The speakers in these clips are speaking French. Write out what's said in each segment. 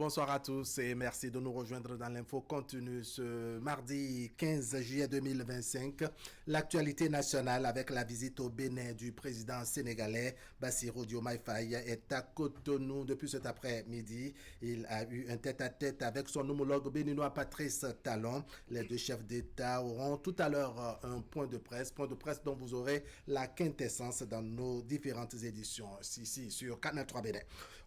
Bonsoir à tous et merci de nous rejoindre dans l'info continue ce mardi 15 juillet 2025. L'actualité nationale avec la visite au Bénin du président sénégalais Bassirou Diomaye Faye est à Cotonou depuis cet après-midi. Il a eu un tête-à-tête avec son homologue béninois Patrice Talon. Les deux chefs d'État auront tout à l'heure un point de presse dont vous aurez la quintessence dans nos différentes éditions ici sur Canal 3 Bénin.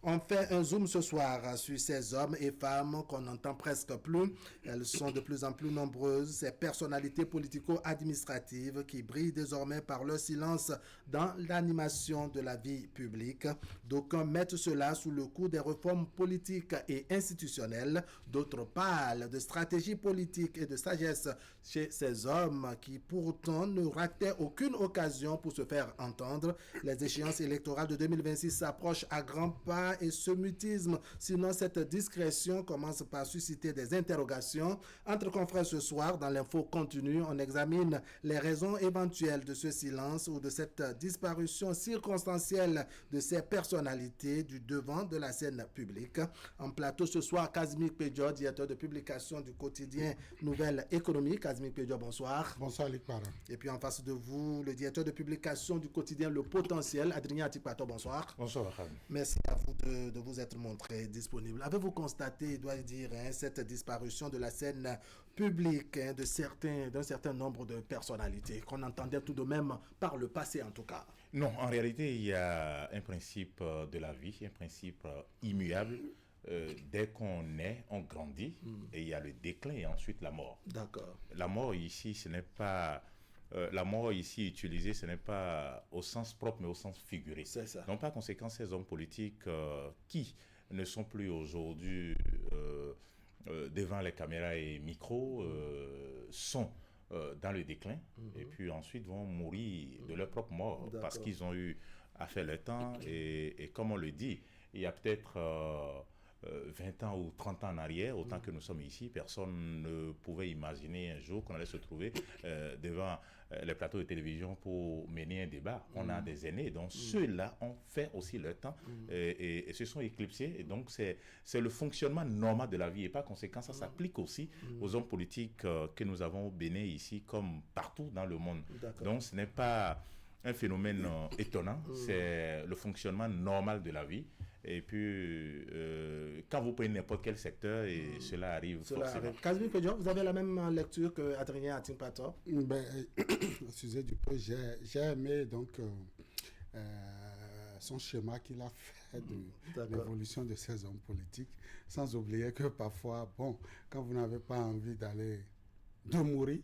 On fait un zoom ce soir sur ces hommes et femmes qu'on n'entend presque plus. Elles sont de plus en plus nombreuses, ces personnalités politico-administratives qui brillent désormais par leur silence dans l'animation de la vie publique. D'aucuns mettent cela sous le coup des réformes politiques et institutionnelles. D'autres parlent de stratégie politique et de sagesse chez ces hommes qui pourtant ne rataient aucune occasion pour se faire entendre. Les échéances électorales de 2026 s'approchent à grands pas et ce mutisme, sinon cette discrétion commence par susciter des interrogations. Entre confrères ce soir, dans l'info continue, on examine les raisons éventuelles de ce silence ou de cette disparition circonstancielle de ces personnalités du devant de la scène publique. En plateau ce soir, Kazmi Pedjo, directeur de publication du quotidien Nouvelle Économie. Kazmi Pedjo, bonsoir. Bonsoir, Luc Para. Et puis en face de vous, le directeur de publication du quotidien Le Potentiel, Adrien Atikpato, bonsoir. Bonsoir, Khan. Merci à vous de vous être montré disponible. Avez-vous constaté, dois-je dire, cette disparition de la scène publique d'un certain nombre de personnalités qu'on entendait tout de même par le passé en tout cas? Non, en réalité, il y a un principe de la vie, un principe immuable. Dès qu'on naît, on grandit et il y a le déclin et ensuite la mort. D'accord. La mort ici, ce n'est pas... la mort ici utilisée, ce n'est pas au sens propre, mais au sens figuré. C'est ça. Donc, par conséquent, ces hommes politiques qui ne sont plus aujourd'hui devant les caméras et micros sont dans le déclin et puis ensuite vont mourir de leur propre mort parce qu'ils ont eu à faire le temps et comme on le dit, il y a peut-être 20 ans ou 30 ans en arrière, autant que nous sommes ici, personne ne pouvait imaginer un jour qu'on allait se trouver devant les plateaux de télévision pour mener un débat. On a des aînés, donc ceux-là ont fait aussi leur temps et se sont éclipsés. Et donc, c'est le fonctionnement normal de la vie. Et par conséquent, ça s'applique aussi aux hommes politiques que nous avons au Bénin ici, comme partout dans le monde. Donc, ce n'est pas un phénomène étonnant, c'est le fonctionnement normal de la vie. Et puis, quand vous prenez n'importe quel secteur, et cela arrive forcément. Kazmi Pedjo, vous avez la même lecture que Adrien Atikpato? Au sujet du peu, j'ai aimé donc son schéma qu'il a fait de l'évolution de ces hommes politiques, sans oublier que parfois, bon, quand vous n'avez pas envie de mourir,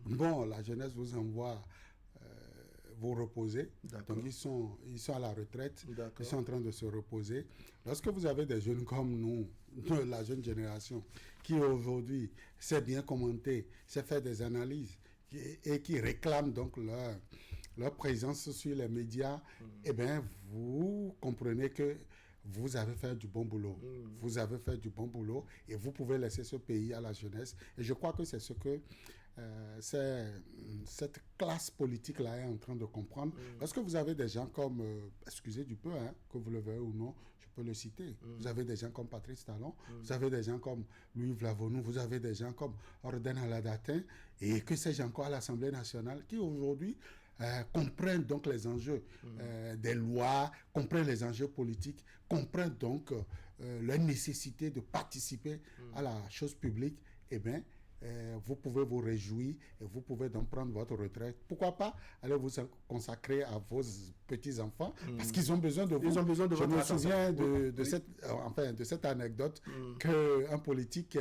bon, la jeunesse vous envoie vous reposer. Donc ils sont à la retraite, ils sont en train de se reposer. Lorsque vous avez des jeunes comme nous, de la jeune génération, qui aujourd'hui sait bien commenter, sait faire des analyses et qui réclament donc leur présence sur les médias, eh bien vous comprenez que vous avez fait du bon boulot. Vous avez fait du bon boulot et vous pouvez laisser ce pays à la jeunesse. Et je crois que c'est ce que cette classe politique-là est en train de comprendre. Parce que vous avez des gens comme, excusez du peu, que vous le veuillez ou non, je peux le citer. Vous avez des gens comme Patrice Talon, vous avez des gens comme Louis Vlavonou, vous avez des gens comme Orden Aladatin, et que sais-je encore à l'Assemblée nationale, qui aujourd'hui comprennent donc les enjeux des lois, comprennent les enjeux politiques, comprennent donc la nécessité de participer à la chose publique. Eh bien, vous pouvez vous réjouir et vous pouvez donc prendre votre retraite. Pourquoi pas aller vous consacrer à vos petits-enfants parce qu'ils ont besoin de vous. Ils ont besoin de Je me souviens de cette anecdote qu'un politique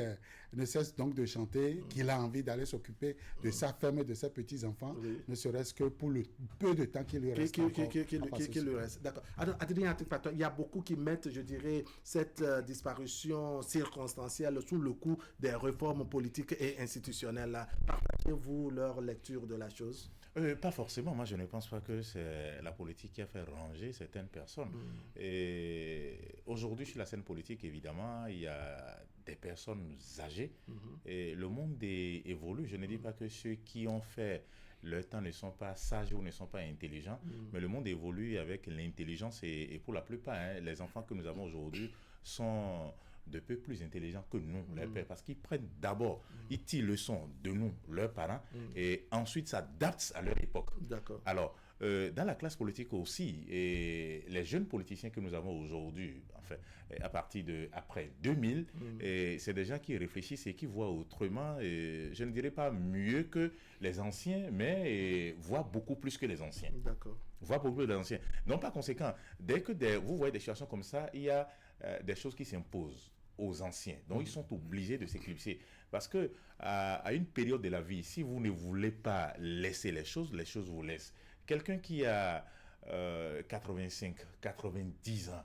ne cesse donc de chanter, qu'il a envie d'aller s'occuper de sa femme et de ses petits-enfants, ne serait-ce que pour le peu de temps qu'il lui reste. Qu'il lui reste. D'accord. Adrien, il y a beaucoup qui mettent, je dirais, cette disparition circonstancielle sous le coup des réformes politiques et institutionnelles. Partagez-vous leur lecture de la chose? Pas forcément. Moi, je ne pense pas que c'est la politique qui a fait ranger certaines personnes. Et aujourd'hui, sur la scène politique, évidemment, il y a des personnes âgées. Et le monde évolue. Je ne dis pas que ceux qui ont fait leur temps ne sont pas sages ou ne sont pas intelligents, mais le monde évolue avec l'intelligence et pour la plupart, les enfants que nous avons aujourd'hui sont de peu plus intelligents que nous, leurs pères, parce qu'ils prennent d'abord, ils tirent leçon de nous, leurs parents, et ensuite s'adaptent à leur époque. D'accord. Alors, dans la classe politique aussi, et les jeunes politiciens que nous avons aujourd'hui, enfin, à partir de après 2000, c'est des gens qui réfléchissent et qui voient autrement, et je ne dirais pas mieux que les anciens, mais voient beaucoup plus que les anciens. D'accord. Voient beaucoup plus que les anciens. Donc, par conséquent, dès que vous voyez des situations comme ça, il y a des choses qui s'imposent aux anciens. Donc, ils sont obligés de s'éclipser. Parce que à une période de la vie, si vous ne voulez pas laisser les choses vous laissent. Quelqu'un qui a 85, 90 ans,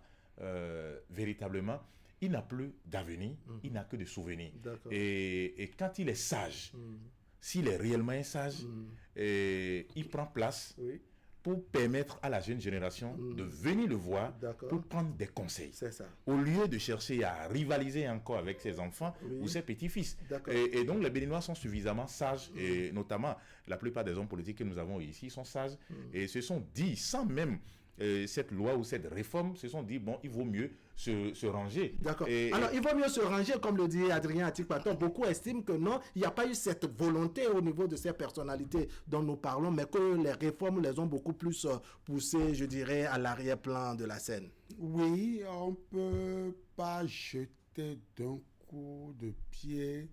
véritablement, il n'a plus d'avenir, il n'a que des souvenirs. Et quand il est sage, s'il est réellement sage, il prend place pour permettre à la jeune génération de venir le voir pour prendre des conseils. C'est ça. Au lieu de chercher à rivaliser encore avec ses enfants ou ses petits-fils. Et donc les Béninois sont suffisamment sages, et notamment la plupart des hommes politiques que nous avons ici sont sages, et se sont dit, sans même cette loi ou cette réforme, se sont dit, bon, il vaut mieux se ranger. D'accord. Alors, il vaut mieux se ranger, comme le dit Adrien Atik-Paton. Beaucoup estiment que non, il n'y a pas eu cette volonté au niveau de ces personnalités dont nous parlons, mais que les réformes les ont beaucoup plus poussées, je dirais, à l'arrière-plan de la scène. Oui, on ne peut pas jeter d'un coup de pied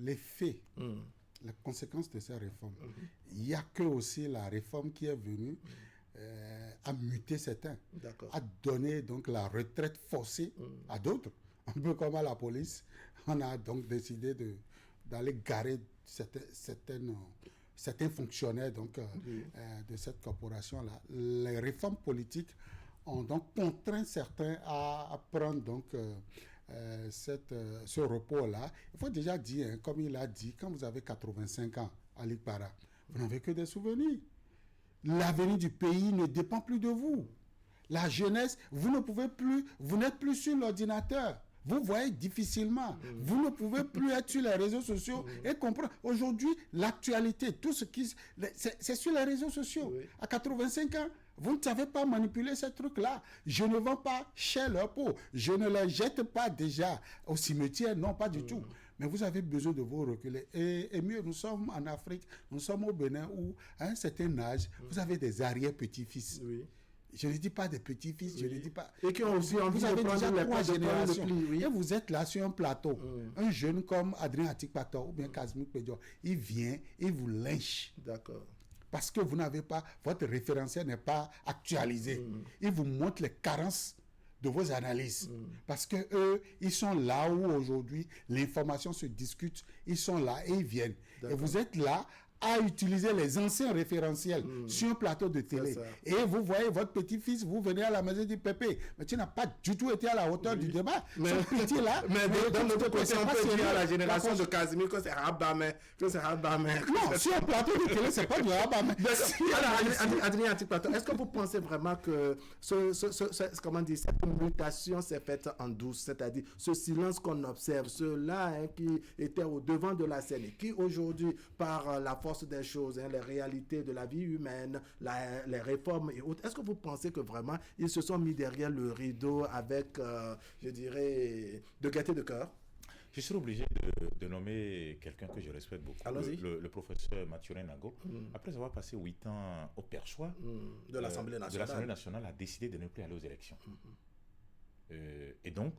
l'effet, les conséquences de ces réformes. Il n'y a que aussi la réforme qui est venue à muter certains, à donner donc la retraite forcée à d'autres. Un peu comme à la police, on a donc décidé d'aller garer certains fonctionnaires donc, de cette corporation-là. Les réformes politiques ont donc contraint certains à prendre donc ce repos-là. Il faut déjà dire, hein, comme il a dit, quand vous avez 85 ans, Ali Para, vous n'avez que des souvenirs. L'avenir du pays ne dépend plus de vous. La jeunesse, vous n'êtes plus sur l'ordinateur. Vous voyez difficilement. Vous ne pouvez plus être sur les réseaux sociaux et comprendre. Aujourd'hui, l'actualité, tout ce qui... C'est sur les réseaux sociaux. À 85 ans, vous ne savez pas manipuler ces trucs-là. Je ne vends pas cher leur peau. Je ne les jette pas déjà au cimetière. Non, pas du tout. Mais vous avez besoin de vous reculer. Et mieux, nous sommes en Afrique, nous sommes au Bénin où, à un certain âge, vous avez des arrière-petits-fils. Je ne dis pas des petits-fils, je ne dis pas... Et qui ont aussi envie vous avez déjà 3 générations. Et vous êtes là sur un plateau. Un jeune comme Adrien Atik-Paton ou bien Casimir Pédior, il vient, il vous lynche. D'accord. Parce que vous n'avez pas... Votre référentiel n'est pas actualisé. Il vous montre les carences de vos analyses. Parce que eux, ils sont là où aujourd'hui l'information se discute, ils sont là et ils viennent. Et vous êtes là à utiliser les anciens référentiels sur un plateau de télé. Et vous voyez votre petit-fils, vous venez à la maison du Pépé, mais tu n'as pas du tout été à la hauteur du débat. Mais petit-là, dans notre côté, on peut dire à la génération de Casimir que c'est Rabamé. Non, sur un plateau de télé, c'est pas du Rabamé. Alors, Adrien Atik-Paton, est-ce que vous pensez vraiment que cette mutation s'est faite en douce, c'est-à-dire ce silence qu'on observe, ceux-là qui étaient au devant de la scène et qui aujourd'hui, par la force des choses, les réalités de la vie humaine, les réformes et autres, est-ce que vous pensez que vraiment ils se sont mis derrière le rideau avec, je dirais, de gaieté de cœur? Je serai obligé de nommer quelqu'un que je respecte beaucoup, le professeur Mathurin Nago. Après avoir passé 8 ans au perchoir de l'Assemblée nationale, a décidé de ne plus aller aux élections. Et donc,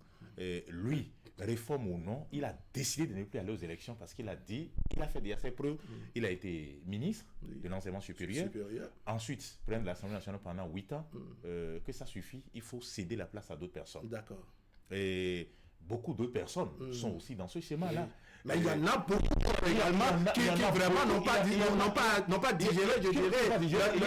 lui, réforme ou non, il a décidé de ne plus aller aux élections parce qu'il a dit, il a fait déjà ses preuves, il a été ministre de l'enseignement supérieur. Ensuite, président de l'Assemblée nationale pendant 8 ans, que ça suffit, il faut céder la place à d'autres personnes. D'accord. Et beaucoup d'autres personnes sont aussi dans ce schéma-là. Mais il y en a beaucoup également qui vraiment n'ont pas digéré, je dirais,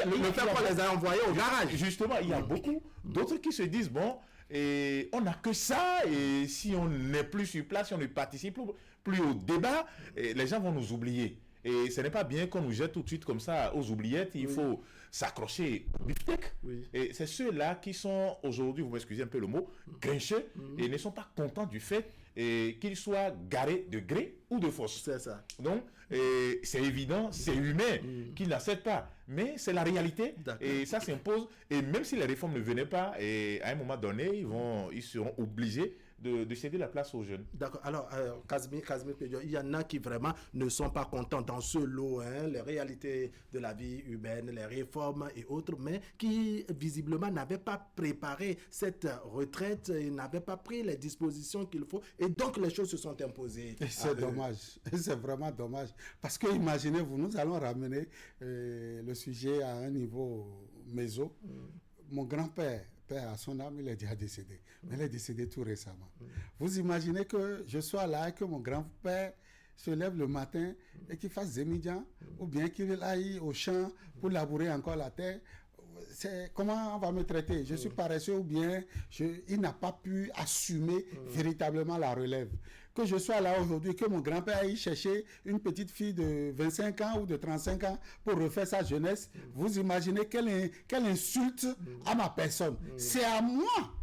le fait qu'on les a envoyés au garage. Justement, il y a beaucoup d'autres qui se disent, bon, et on n'a que ça, et si on n'est plus sur place, si on ne participe plus au débat, les gens vont nous oublier. Et ce n'est pas bien qu'on nous jette tout de suite comme ça aux oubliettes, il faut s'accrocher au beefsteak. Et c'est ceux-là qui sont aujourd'hui, vous m'excusez un peu le mot, grincheux, et ne sont pas contents du fait et qu'ils soient garés de gré ou de force. C'est ça. Donc, c'est évident, c'est humain qu'ils n'acceptent pas. Mais c'est la réalité. Et ça s'impose. Et même si les réformes ne venaient pas, et à un moment donné, ils seront obligés de céder la place aux jeunes. D'accord. Alors, Casimir Pédio, il y en a qui vraiment ne sont pas contents dans ce lot, les réalités de la vie urbaine, les réformes et autres, mais qui visiblement n'avaient pas préparé cette retraite, ils n'avaient pas pris les dispositions qu'il faut, et donc les choses se sont imposées. Et c'est dommage, c'est vraiment dommage. Parce que imaginez-vous, nous allons ramener le sujet à un niveau méso. Mon grand-père, père à son âme, il est déjà décédé. Mais il est décédé tout récemment. Vous imaginez que je sois là et que mon grand-père se lève le matin et qu'il fasse Zémidjan, ou bien qu'il aille au champ pour labourer encore la terre. Comment on va me traiter? Je suis paresseux ou bien il n'a pas pu assumer véritablement la relève. Que je sois là aujourd'hui, que mon grand-père aille chercher une petite fille de 25 ans ou de 35 ans pour refaire sa jeunesse, vous imaginez quelle insulte à ma personne. C'est à moi.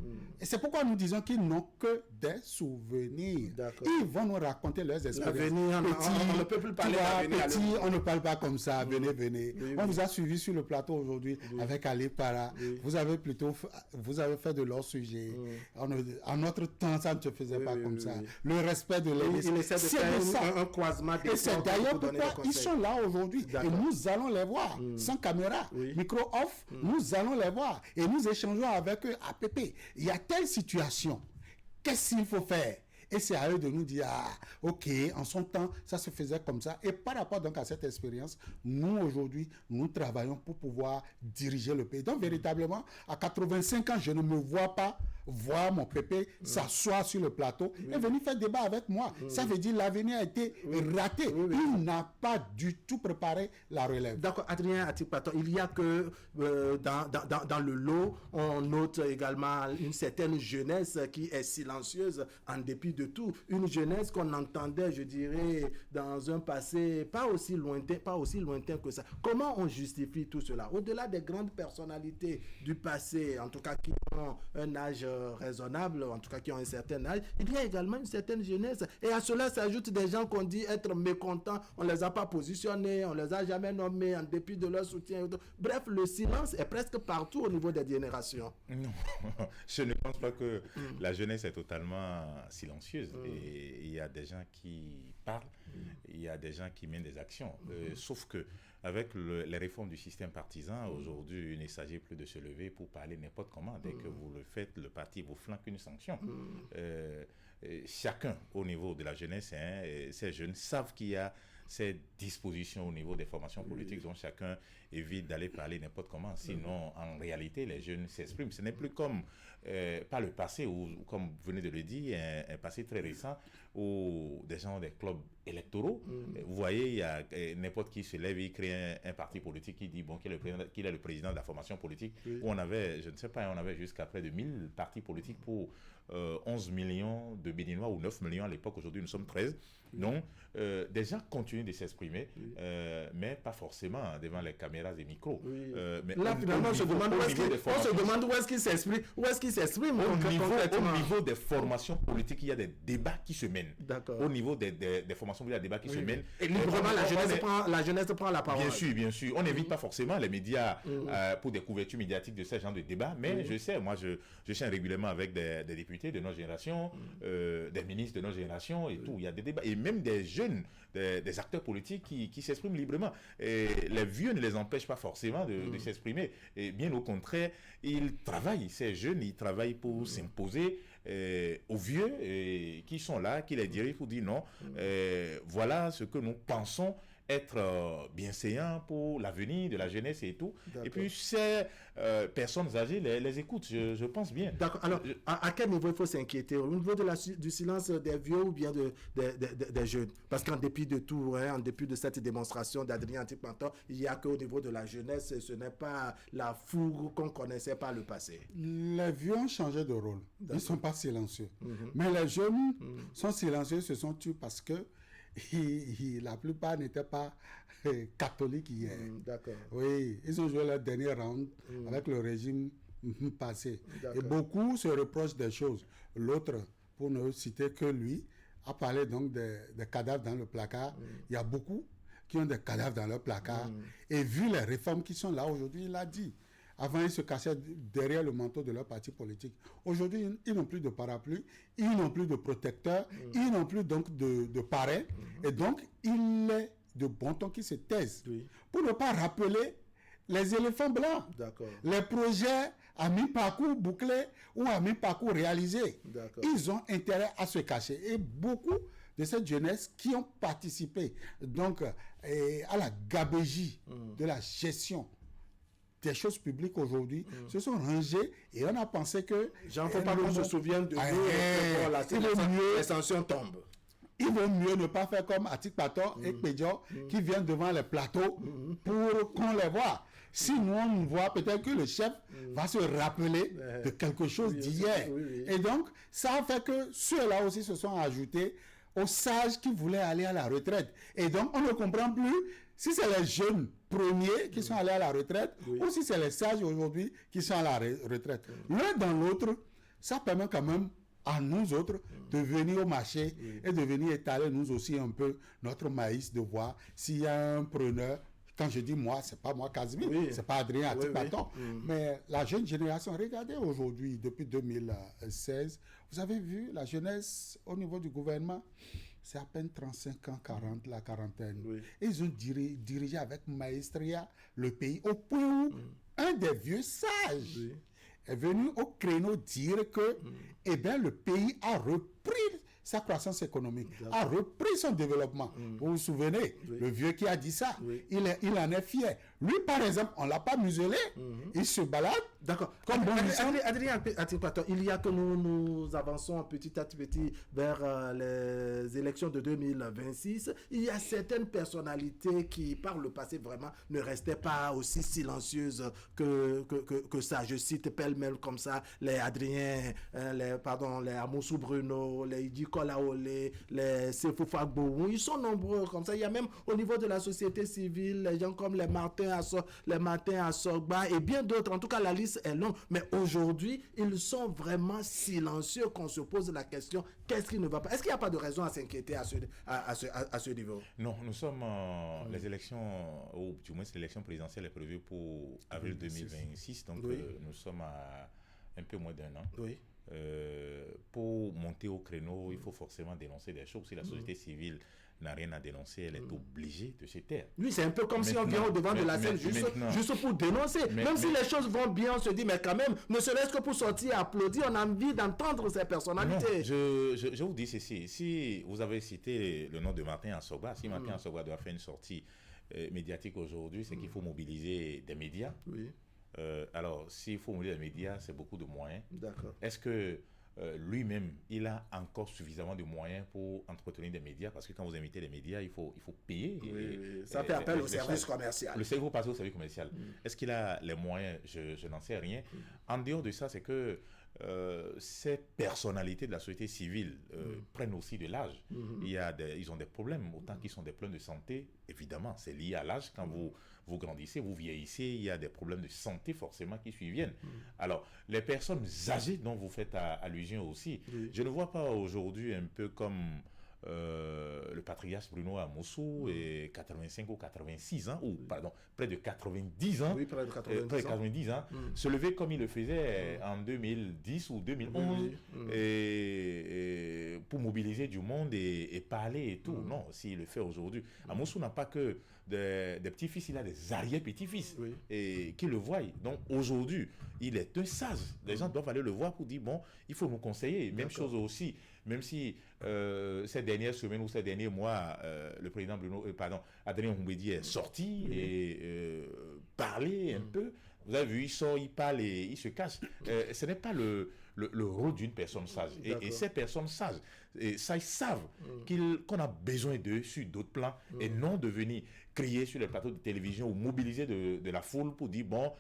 Et c'est pourquoi nous disons qu'ils n'ont que des souvenirs. Ils vont nous raconter leurs expériences. On ne peut plus parler petit, on ne parle pas comme ça. Venez. On vous a suivi sur le plateau aujourd'hui avec Ali Para. Vous avez fait de leur sujet. En notre temps, ça ne se faisait pas comme ça. Le respect de l'Église. Il essaie de faire un croisement. Et c'est d'ailleurs pourquoi ils sont là aujourd'hui. Et nous allons les voir, sans caméra, micro off, nous allons les voir. Et nous échangeons avec eux à Pépé. Il y a telle situation. Qu'est-ce qu'il faut faire? Et c'est à eux de nous dire, ok, en son temps, ça se faisait comme ça. Et par rapport donc à cette expérience, nous aujourd'hui, nous travaillons pour pouvoir diriger le pays. Donc véritablement, à 85 ans, je ne me vois pas voir mon Pépé s'asseoir sur le plateau et venir faire débat avec moi. Ça veut dire l'avenir a été raté. Il n'a pas du tout préparé la relève. D'accord, Adrien Atik-Paton, il y a que dans le lot, on note également une certaine jeunesse qui est silencieuse en dépit de tout. Une jeunesse qu'on entendait, je dirais, dans un passé pas aussi lointain que ça. Comment on justifie tout cela? Au-delà des grandes personnalités du passé, en tout cas qui ont un âge raisonnable, en tout cas qui ont un certain âge, il y a également une certaine jeunesse. Et à cela s'ajoutent des gens qu'on dit être mécontents, on ne les a pas positionnés, on ne les a jamais nommés en dépit de leur soutien. Bref, le silence est presque partout au niveau des générations. Non, je ne pense pas que la jeunesse est totalement silencieuse. Et il y a des gens qui parlent, il y a des gens qui mènent des actions. Sauf que avec les réformes du système partisan, aujourd'hui, il ne s'agit plus de se lever pour parler n'importe comment. Dès que vous le faites, le parti vous flanque une sanction. Chacun, au niveau de la jeunesse, ces jeunes savent qu'il y a ces dispositions au niveau des formations politiques dont chacun évite d'aller parler n'importe comment. Sinon, en réalité, les jeunes s'expriment. Ce n'est plus comme par le passé, ou comme vous venez de le dire, un passé très récent, où des gens des clubs électoraux, vous voyez, il y a n'importe qui se lève, il crée un parti politique qui dit bon, qu'il est le président de la formation politique, où on avait, je ne sais pas, on avait jusqu'à près de 1000 partis politiques pour 11 millions de Béninois, ou 9 millions à l'époque. Aujourd'hui, nous sommes 13. Donc, des gens continuent de s'exprimer, mais pas forcément devant les caméras et micros. Mais là, finalement, on se demande où est-ce qu'ils s'expriment. Au niveau des formations politiques, il y a des débats qui se mènent. Au niveau des formations politiques, il y a des débats qui se mènent. Et librement, la jeunesse prend la parole. Bien sûr. On n'évite pas forcément les médias pour des couvertures médiatiques de ce genre de débats, mais je sais, moi, je chaîne régulièrement avec des députés de notre génération, des ministres de notre génération et tout. Il y a des débats. Et même des jeunes, des acteurs politiques qui s'expriment librement. Et les vieux ne les empêchent pas forcément de s'exprimer. Et bien au contraire, ils travaillent. Ces jeunes, ils travaillent pour s'imposer aux vieux qui sont là, qui les dirigent pour dire non, voilà ce que nous pensons être bienséant pour l'avenir de la jeunesse et tout. Et puis ces personnes âgées les écoutent, je pense bien. D'accord. Alors, à quel niveau il faut s'inquiéter? Au niveau du silence des vieux ou bien des jeunes? Parce qu'en dépit de tout, en dépit de cette démonstration d'Adrien Atik-Paton, il n'y a qu'au niveau de la jeunesse, ce n'est pas la fougue qu'on connaissait par le passé. Les vieux ont changé de rôle. Ils ne sont pas silencieux. Mais les jeunes sont silencieux, se sont tués parce que la plupart n'étaient pas catholiques hier. D'accord. Oui, ils ont joué leur dernier round avec le régime passé. Et beaucoup se reprochent des choses. L'autre pour ne citer que lui, a parlé donc des cadavres dans le placard. Il y a beaucoup qui ont des cadavres dans leur placard. Et vu les réformes qui sont là aujourd'hui, il a dit. Avant, ils se cachaient derrière le manteau de leur parti politique. Aujourd'hui, ils n'ont plus de parapluie, ils n'ont plus de protecteurs, ils n'ont plus donc de parrain. Et donc, il est de bon ton qu'ils se taisent. Pour ne pas rappeler les éléphants blancs, les projets à mi-parcours bouclés ou à mi-parcours réalisés. Ils ont intérêt à se cacher. Et beaucoup de cette jeunesse qui ont participé donc, à la gabegie de la gestion des choses publiques aujourd'hui se sont rangés et on a pensé que... J'en faut pas qu'on se souvienne de l'extension tombe. Il vaut mieux ne pas faire comme Atik Pator et Pédior qui viennent devant les plateaux pour qu'on les voit. Si nous on voit, peut-être que le chef va se rappeler de quelque chose d'hier. Et donc, ça a fait que ceux-là aussi se sont ajoutés aux sages qui voulaient aller à la retraite. Et donc, on ne comprend plus si c'est les jeunes premiers qui sont allés à la retraite ou si c'est les sages aujourd'hui qui sont à la retraite. L'un dans l'autre, ça permet quand même à nous autres de venir au marché et de venir étaler nous aussi un peu notre maïs, de voir s'il y a un preneur. Quand je dis moi, c'est pas moi Casimir, c'est pas Adrien Atipaton, mais la jeune génération. Regardez aujourd'hui, depuis 2016, vous avez vu la jeunesse au niveau du gouvernement, c'est à peine 35 ans, 40, la quarantaine. Et ils ont dirigé avec maestria le pays au point où un des vieux sages est venu au créneau dire que eh bien, le pays a repris sa croissance économique, a repris son développement. Vous vous souvenez, le vieux qui a dit ça, il en est fier. Lui, par exemple, on ne l'a pas muselé, il se balade. D'accord. Adrien Atipaton, il y a que nous avançons petit à petit vers les élections de 2026. Il y a certaines personnalités qui, par le passé, vraiment, ne restaient pas aussi silencieuses que ça. Je cite pêle-mêle comme ça les Adrien, les Amoussou Bruno, les Idi Kolaolé, les Sefou Fagbou. Ils sont nombreux comme ça. Il y a même au niveau de la société civile, les gens comme les Martin Assogba et bien d'autres. En tout cas, la liste est longue. Mais aujourd'hui, ils sont vraiment silencieux qu'on se pose la question, qu'est-ce qui ne va pas? Est-ce qu'il n'y a pas de raison à s'inquiéter à ce niveau? Non, nous sommes les élections, ou du moins l'élection présidentielle est prévue pour avril 2026. Donc, nous sommes à un peu moins d'un an. Pour monter au créneau, il faut forcément dénoncer des choses. Si la société civile n'a rien à dénoncer, elle est obligée de se taire. Oui, c'est un peu comme si on vient au devant de la scène juste pour dénoncer. Même si les choses vont bien, on se dit, mais quand même, ne serait-ce que pour sortir applaudir, on a envie d'entendre ces personnalités. Non, je vous dis ceci. Si vous avez cité le nom de Martin Assogba, si Martin Assogba doit faire une sortie médiatique aujourd'hui, c'est qu'il faut mobiliser des médias. Alors, s'il faut mobiliser des médias, c'est beaucoup de moyens. D'accord. Est-ce que lui-même, il a encore suffisamment de moyens pour entretenir des médias? Parce que quand vous invitez les médias, il faut payer. Ça fait appel au service commercial. Le cerveau passe au service commercial. Est-ce qu'il a les moyens? Je n'en sais rien. En dehors de ça, c'est que ces personnalités de la société civile prennent aussi de l'âge. Ils ont des problèmes, autant qu'ils sont des problèmes de santé. Évidemment, c'est lié à l'âge. Quand vous grandissez, vous vieillissez, il y a des problèmes de santé forcément qui viennent. Alors, les personnes âgées dont vous faites allusion aussi, je ne vois pas aujourd'hui un peu comme le patriarche Bruno Amoussou et 85 ou 86 ans, ou pardon, près de 90 ans, près de 90 ans, se lever comme il le faisait en 2010 ou 2011 et pour mobiliser du monde et parler et tout. Non, s'il le fait aujourd'hui. Amoussou n'a pas que des petits-fils, il a des arrière-petits-fils et qui le voient. Donc aujourd'hui, il est un sage. Les gens doivent aller le voir pour dire, bon, il faut nous conseiller. Même chose aussi, même si ces dernières semaines ou ces derniers mois, le président Adrien Oumbedi est sorti et parlait un peu. Vous avez vu, il sort, il parle et il se cache. Ce n'est pas le rôle d'une personne sage. Et ces personnes sages, et ça, ils savent qu'on a besoin d'eux sur d'autres plans et non de venir crier sur les plateaux de télévision ou mobiliser de la foule pour dire bon,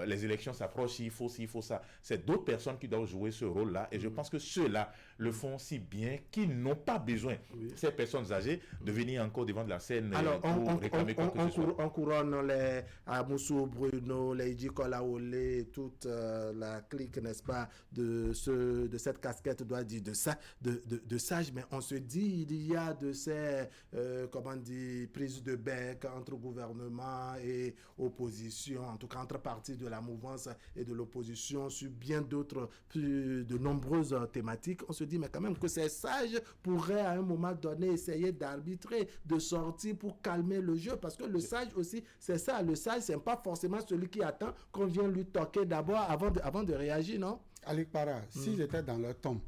les élections s'approchent, il faut ça. C'est d'autres personnes qui doivent jouer ce rôle-là et je pense que ceux-là le font si bien qu'ils n'ont pas besoin, ces personnes âgées, de venir encore devant de la scène. Alors, pour réclamer quoi que ce soit. on couronne les Amoussou, Bruno, les Djikola Olé, toute la clique, n'est-ce pas, de cette casquette, doit dire de sage, mais on se dit, il y a de ces, prises de bec entre gouvernement et opposition, en tout cas entre partis de la mouvance et de l'opposition sur bien d'autres, plus de nombreuses thématiques. On se dit, mais quand même que ces sages pourraient à un moment donné essayer d'arbitrer, de sortir pour calmer le jeu, parce que le sage aussi, c'est ça, le sage, c'est pas forcément celui qui attend qu'on vienne lui toquer d'abord avant de réagir, non? Alik Para, si j'étais dans leur tombe,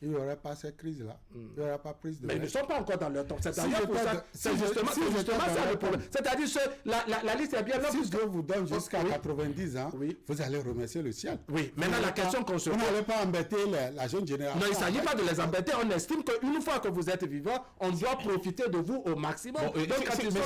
il n'y aurait pas cette crise-là. Il n'y aurait pas prise de... Mais ils ne sont pas encore dans leur temps. C'est justement ça le problème. C'est-à-dire que la liste est bien là. Si je vous donne jusqu'à 90 ans, vous allez remercier le ciel. Oui, maintenant la question qu'on se pose... Vous n'allez pas embêter la jeune génération. Non, il ne s'agit pas de les embêter. On estime qu'une fois que vous êtes vivant, on doit profiter de vous au maximum. Donc quand ils sont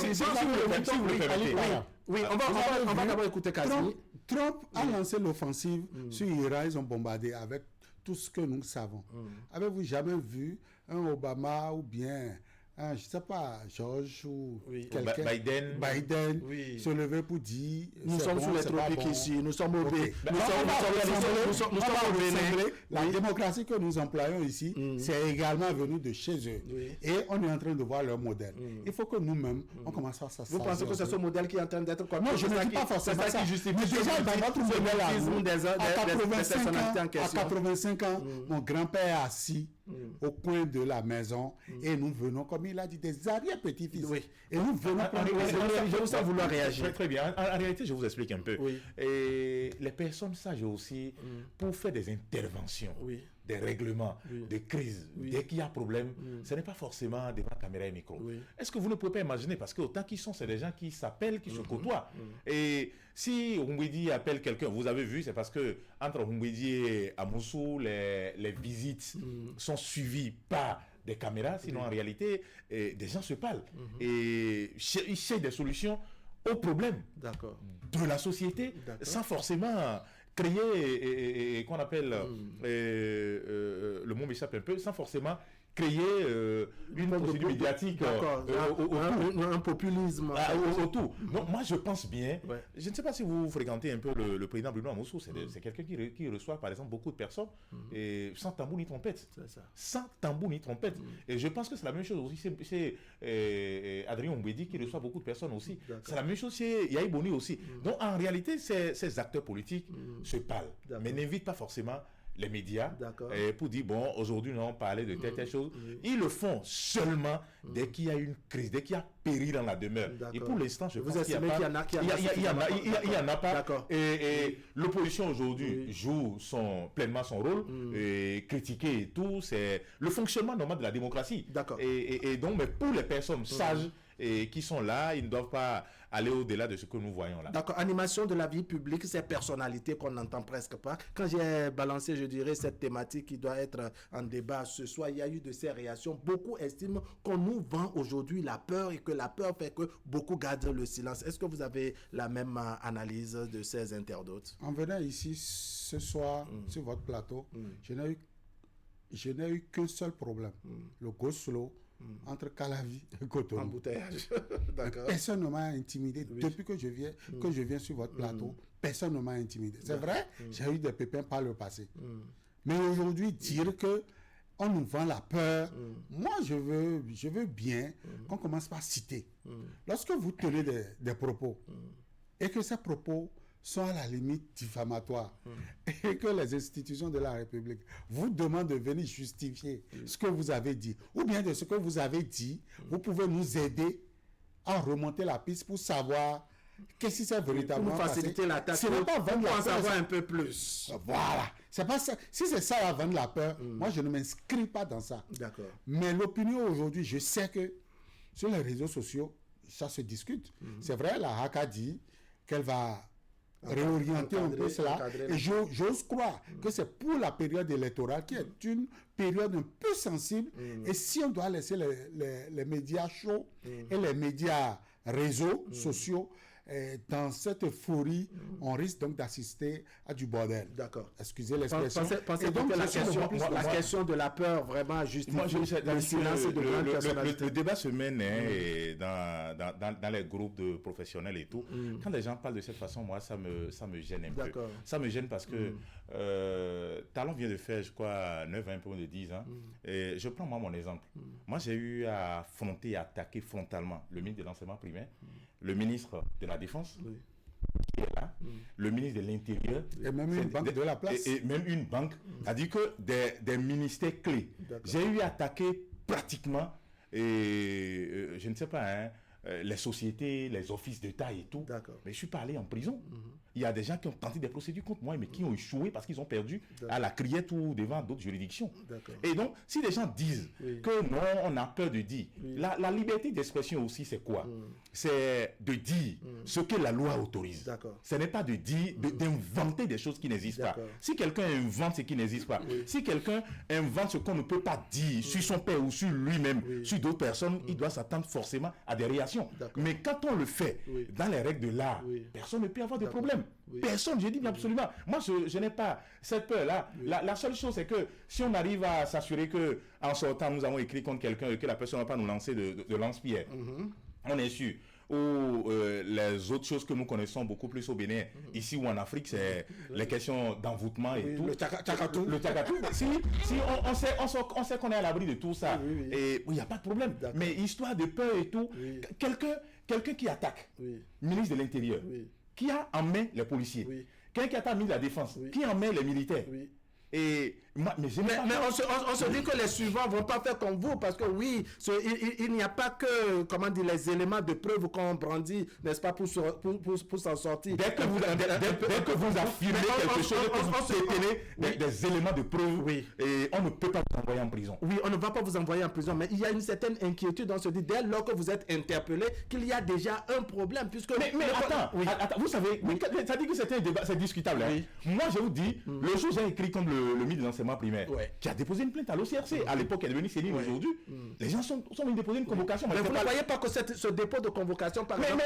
vivants, oui, on va d'abord écouter Kazmi. Trump a lancé l'offensive sur Iran, ils ont bombardé avec tout ce que nous savons. Avez-vous jamais vu un Obama ou bien je ne sais pas, George ou quelqu'un, Biden se lever pour dire nous sommes sous les tropiques ici, nous sommes au Bénin, nous sommes au Bénin. La démocratie que nous employons ici, c'est également venu de chez eux. Et on est en train de voir leur modèle. Il faut que nous-mêmes, on commence à s'asseoir. Vous pensez que c'est ce modèle qui est en train d'être comme non, je ne dis pas forcément ça. Mais déjà, dans notre modèle à 85 ans, mon grand-père est assis au coin de la maison et nous venons, comme il a dit, des arrière-petits-fils. Et nous venons je vous sens vouloir réagir. Très bien. En réalité, je vous explique un peu. Et les personnes sages aussi, pour faire des interventions, des règlements, des crises, dès qu'il y a problème, ce n'est pas forcément devant caméra et micro. Est-ce que vous ne pouvez pas imaginer, parce que autant qu'ils sont, c'est des gens qui s'appellent, qui se côtoient. Et si Humbedi appelle quelqu'un, vous avez vu, c'est parce que entre Humbedi et Amoussou, les visites sont suivies par des caméras, sinon en réalité, des gens se parlent. Et ils cherchent des solutions aux problèmes de la société, sans forcément créer, qu'on appelle, le mot m'échappe un peu, sans forcément créer une procédure médiatique un populisme autour. Donc moi je pense bien, je ne sais pas si vous fréquentez un peu le président Bruno Amoussou, c'est quelqu'un qui reçoit par exemple beaucoup de personnes et sans tambour ni trompette. Sans tambour ni trompette. Et je pense que c'est la même chose aussi, c'est Adrien Humbedi qui reçoit beaucoup de personnes aussi. C'est la même chose chez Yahi Boni aussi. Donc en réalité, ces acteurs politiques se parlent, mais n'invitent pas forcément les médias pour dire bon, aujourd'hui on parlait de telle chose. Ils le font seulement dès qu'il y a une crise, dès qu'il y a péril dans la demeure. Et pour l'instant, je pense qu'il y en a pas. Et l'opposition aujourd'hui joue pleinement son rôle, et critiquer et tout, c'est le fonctionnement normal de la démocratie. Et donc, mais pour les personnes sages et qui sont là, ils ne doivent pas aller au-delà de ce que nous voyons là. D'accord. Animation de la vie publique, ces personnalités qu'on n'entend presque pas. Quand j'ai balancé, je dirais, cette thématique qui doit être en débat ce soir, il y a eu de ces réactions. Beaucoup estiment qu'on nous vend aujourd'hui la peur et que la peur fait que beaucoup gardent le silence. Est-ce que vous avez la même analyse de ces internautes? En venant ici ce soir sur votre plateau, je n'ai eu qu'un seul problème. Le go-slow entre Calavi et Cotonou. Embouteillage. Personne ne m'a intimidé. Depuis que je viens sur votre plateau, personne ne m'a intimidé. C'est vrai, j'ai eu des pépins par le passé. Mais aujourd'hui, dire que on nous vend la peur, moi je veux bien qu'on commence par citer. Lorsque vous tenez des propos et que ces propos sont à la limite diffamatoires et que les institutions de la République vous demandent de venir justifier ce que vous avez dit, ou bien de ce que vous avez dit, vous pouvez nous aider à remonter la piste pour savoir qu'est-ce qui s'est véritablement passé. Pour faciliter la tâche, ce n'est pas vendre la peur, savoir un peu plus. Voilà, c'est pas ça. Si c'est ça à vendre la peur, moi je ne m'inscris pas dans ça. Mais l'opinion aujourd'hui, je sais que sur les réseaux sociaux, ça se discute. C'est vrai, la HAC a dit qu'elle va réorienter un peu cela. Et j'ose croire que c'est pour la période électorale qui est une période un peu sensible. Et si on doit laisser les médias chauds et les médias réseaux sociaux dans cette euphorie, on risque donc d'assister à du bordel. D'accord. Excusez l'expression. Pensez donc que la question de la peur vraiment justifie le silence de grandes personnalités. Le débat se mène dans les groupes de professionnels et tout. Quand les gens parlent de cette façon, moi, ça me gêne un peu. Ça me gêne parce que Talon vient de faire, je crois, 9 ans, un peu de 10 ans. Et je prends moi mon exemple. Moi, j'ai eu à affronter et attaquer frontalement le ministre de l'enseignement primaire, le ministre de la Défense, qui est là, le ministre de l'Intérieur, et même une banque de la place. Et même une banque, a dit que des ministères clés. J'ai eu à attaquer pratiquement, je ne sais pas, les sociétés, les offices d'État et tout. Mais je suis pas allé en prison. Il y a des gens qui ont tenté des procédures contre moi, mais qui ont échoué parce qu'ils ont perdu à la criette ou devant d'autres juridictions. Et donc, si les gens disent que non, on a peur de dire, la liberté d'expression aussi, c'est quoi? C'est de dire ce que la loi autorise. Ce n'est pas de dire, d'inventer des choses qui n'existent pas. Si quelqu'un invente ce qui n'existe pas, si quelqu'un invente ce qu'on ne peut pas dire sur son père ou sur lui-même, sur d'autres personnes, il doit s'attendre forcément à des réactions. Mais quand on le fait dans les règles de l'art, personne ne peut avoir de problème. Personne, je dis absolument. Moi, je n'ai pas cette peur-là. La seule chose, c'est que si on arrive à s'assurer qu'en sortant, nous avons écrit contre quelqu'un et que la personne ne va pas nous lancer de lance-pierre, on est sûr. Ou les autres choses que nous connaissons beaucoup plus au Bénin, ici ou en Afrique, c'est les questions d'envoûtement et tout. Le tchakatou. Le tchakatou. Si on sait qu'on est à l'abri de tout ça, et il n'y a pas de problème. Mais histoire de peur et tout, quelqu'un qui attaque, ministre de l'Intérieur, qui a en main les policiers, quelqu'un qui attaque le ministre de la Défense, qui a en main les militaires. Et mais on se dit que les suivants ne vont pas faire comme vous, parce que il n'y a pas que, comment dire, les éléments de preuve qu'on brandit, n'est-ce pas, pour s'en sortir. Dès que vous affirmez quelque chose, que vous détenez des éléments de preuve, et on ne peut pas vous envoyer en prison. Oui, on ne va pas vous envoyer en prison, mais il y a une certaine inquiétude. On se dit, dès lors que vous êtes interpellé, qu'il y a déjà un problème, puisque... Mais attends, vous savez, ça dit que c'était un débat, c'est discutable. Moi, je vous dis, le jour où j'ai écrit comme le ministre de l'enseignement primaire, qui a déposé une plainte à l'OCRC, à l'époque, elle est devenue Céline aujourd'hui, les gens sont venus déposer une convocation. Mais vous ne voyez pas que ce dépôt de convocation, par exemple,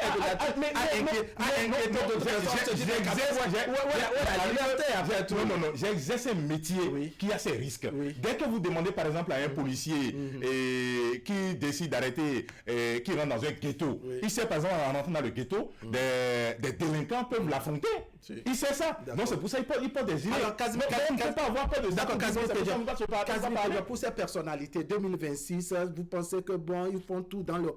j'ai exercé un métier qui a ses risques. Dès que vous demandez, par exemple, à un policier qui décide d'arrêter, qui rentre dans un ghetto, il sait, par exemple, en entrant dans le ghetto, des délinquants peuvent l'affronter. Il sait ça. Donc c'est pour ça qu'il peut désigner. Alors, on ne peut pas avoir peur de ça. D'accord, pour ces personnalités 2026, vous pensez que bon, ils font tout dans le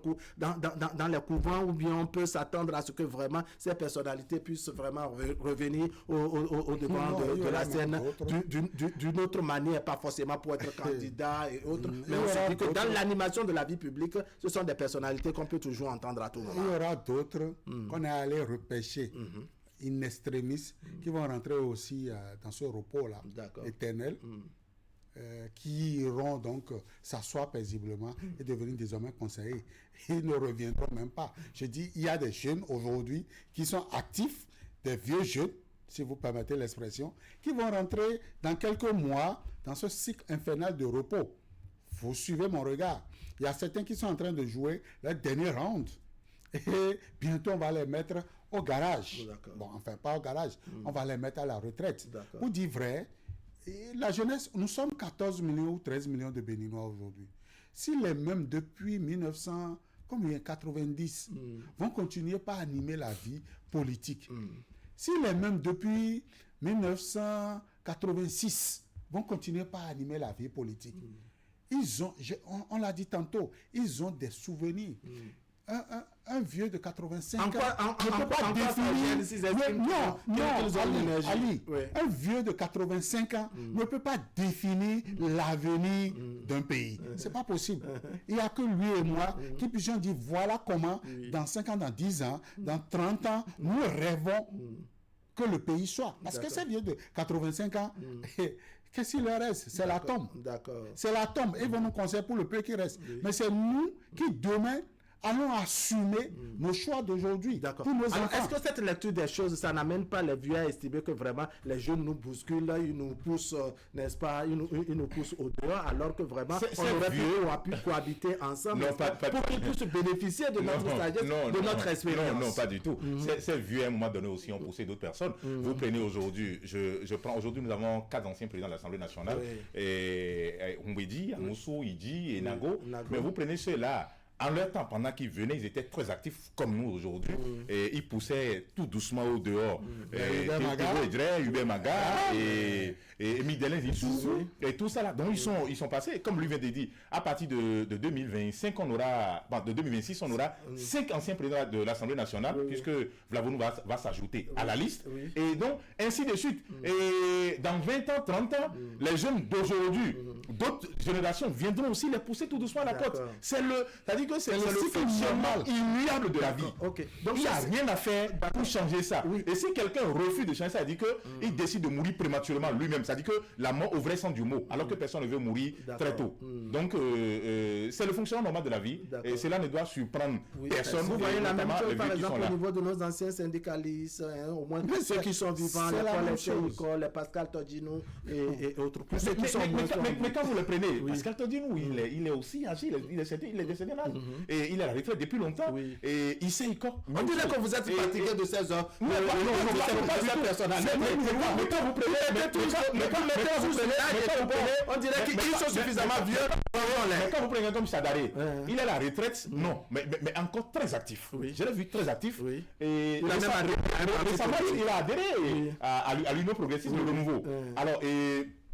couvent, ou bien on peut s'attendre à ce que vraiment ces personnalités puissent vraiment revenir au devant de la scène d'une autre manière, pas forcément pour être candidat et autres, mais on se dit que dans l'animation de la vie publique, ce sont des personnalités qu'on peut toujours entendre à tout moment. Il y aura d'autres qu'on est allé repêcher. In extremis, qui vont rentrer aussi dans ce repos-là éternel, qui iront donc s'asseoir paisiblement et devenir désormais conseillers. Ils ne reviendront même pas. Je dis, il y a des jeunes aujourd'hui qui sont actifs, des vieux jeunes, si vous permettez l'expression, qui vont rentrer dans quelques mois dans ce cycle infernal de repos. Vous suivez mon regard. Il y a certains qui sont en train de jouer leur dernier round. Et bientôt, on va les mettre au garage. Bon, enfin, pas au garage. On va les mettre à la retraite. Pour dire vrai, la jeunesse, nous sommes 14 millions ou 13 millions de Béninois aujourd'hui. Si les mêmes depuis 1990 vont continuer par animer la vie politique, si les mêmes depuis 1986 vont continuer par animer la vie politique, ils ont, on l'a dit tantôt, ils ont des souvenirs. Un vieux de 85 ans ne peut pas définir... Ali, un vieux de 85 ans ne peut pas définir l'avenir d'un pays. C'est pas possible. Il n'y a que lui et moi qui puissions dire voilà comment, dans 5 ans, dans 10 ans, dans 30 ans, nous rêvons que le pays soit. Parce que ces vieux de 85 ans... Qu'est-ce qu'il leur reste? C'est la tombe. C'est la tombe. Ils vont nous conseiller pour le peu qui reste. Mais c'est nous qui, demain, allons assumer nos choix d'aujourd'hui pour nos enfants. Est-ce que cette lecture des choses, ça n'amène pas les vieux à estimer que vraiment les jeunes nous bousculent, ils nous poussent, n'est-ce pas, ils nous poussent au dehors, alors que vraiment on aurait pu cohabiter ensemble pour qu'ils puissent bénéficier de notre sagesse, de notre expérience. Non, pas du tout. Ces vieux, à un moment donné aussi, ont poussé d'autres personnes. Vous prenez aujourd'hui, je prends aujourd'hui, nous avons 4 anciens présidents de l'Assemblée nationale, et Oumbedi, Amoussou, Idi et Nago. Mais vous prenez ceux-là. En leur temps, pendant qu'ils venaient, ils étaient très actifs comme nous aujourd'hui. Et ils poussaient tout doucement au dehors. Hubert Maga et Migdelin Zissou. Et tout ça là. Donc ils sont passés, comme lui vient de dire, à partir de 2025, de 2026, on aura 5 anciens présidents de l'Assemblée nationale, puisque Vlavonou va s'ajouter à la liste. Et donc, ainsi de suite. Et dans 20 ans, 30 ans, les jeunes d'aujourd'hui, d'autres générations viendront aussi les pousser tout doucement à la porte. C'est-à-dire que c'est le fonctionnement immuable de la vie. Donc il n'y a rien à faire pour changer ça. Et si quelqu'un refuse de changer ça, ça dit qu'il décide de mourir prématurément lui-même. Ça dit que la mort au vrai sens du mot, alors que personne ne veut mourir très tôt. Donc c'est le fonctionnement normal de la vie. Et cela ne doit surprendre personne. Vous voyez la même chose par exemple au niveau de nos anciens syndicalistes, au moins ceux qui sont vivants, les Pascal Todino et autres. Mais quand vous le prenez, Pascal Todino, il est aussi âgé, il est décédé là. Et il est à la retraite depuis longtemps. Et il sait encore. On dirait que vous êtes fatigué de 16 heures. Mais quand vous prenez, on dirait qu'ils sont suffisamment vieux. Mais quand vous prenez comme Chadaré, il est à la retraite, non, mais encore très actif. Je l'ai vu très actif. Et récemment, il a adhéré à l'Union progressiste de Renouveau. Alors,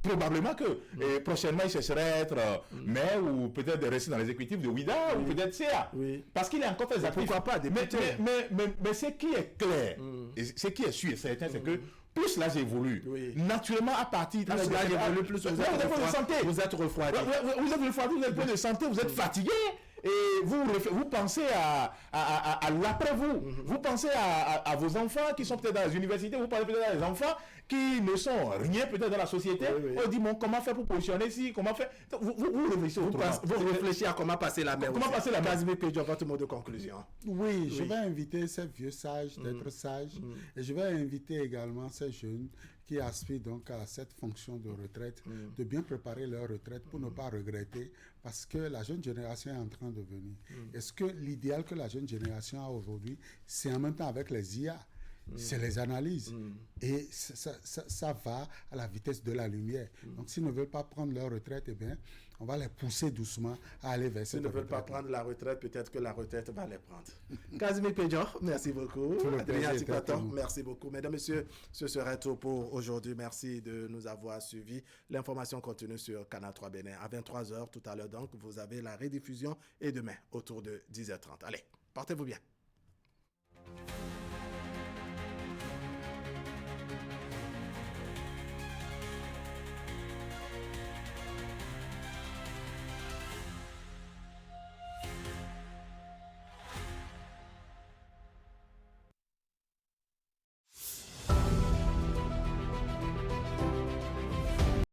probablement que prochainement il chercherait être maire ou peut-être rester dans l'exécutif de Ouida ou peut-être CA. Parce qu'il est encore très actif. Pourquoi pas mais ce qui est clair, et ce qui est sûr et certain, c'est que plus l'âge évolue, naturellement à partir de l'âge évolue, plus vous êtes refroidi. Vous êtes refroidi, vous êtes plein de santé, vous êtes fatigué. Et vous pensez à l'après-vous. Vous pensez à vos enfants qui sont peut-être dans les universités, vous pensez peut-être à des enfants qui ne sont rien peut-être dans la société. On dit, bon, comment faire pour positionner ici, comment faire... Vous réfléchissez autrement. Vous réfléchissez à comment passer la main. Comment passer la main. Casimir Pédion, votre mot de conclusion. Oui, je vais inviter ces vieux sages d'être sages. Et je vais inviter également ces jeunes qui aspirent donc à cette fonction de retraite, de bien préparer leur retraite pour ne pas regretter, parce que la jeune génération est en train de venir. Est-ce que l'idéal que la jeune génération a aujourd'hui, c'est en même temps avec les IA, c'est les analyses. Et ça va à la vitesse de la lumière. Donc s'ils ne veulent pas prendre leur retraite, eh bien, on va les pousser doucement à aller vers cette retraite. S'ils ne veulent pas prendre la retraite, peut-être que la retraite va les prendre. Casimir Pédion, merci beaucoup. Adrien Tipaton, merci beaucoup. Mesdames, Messieurs, ce serait tout pour aujourd'hui. Merci de nous avoir suivis. L'information continue sur Canal 3 Bénin à 23h tout à l'heure. Donc, vous avez la rediffusion et demain autour de 10h30. Allez, portez-vous bien.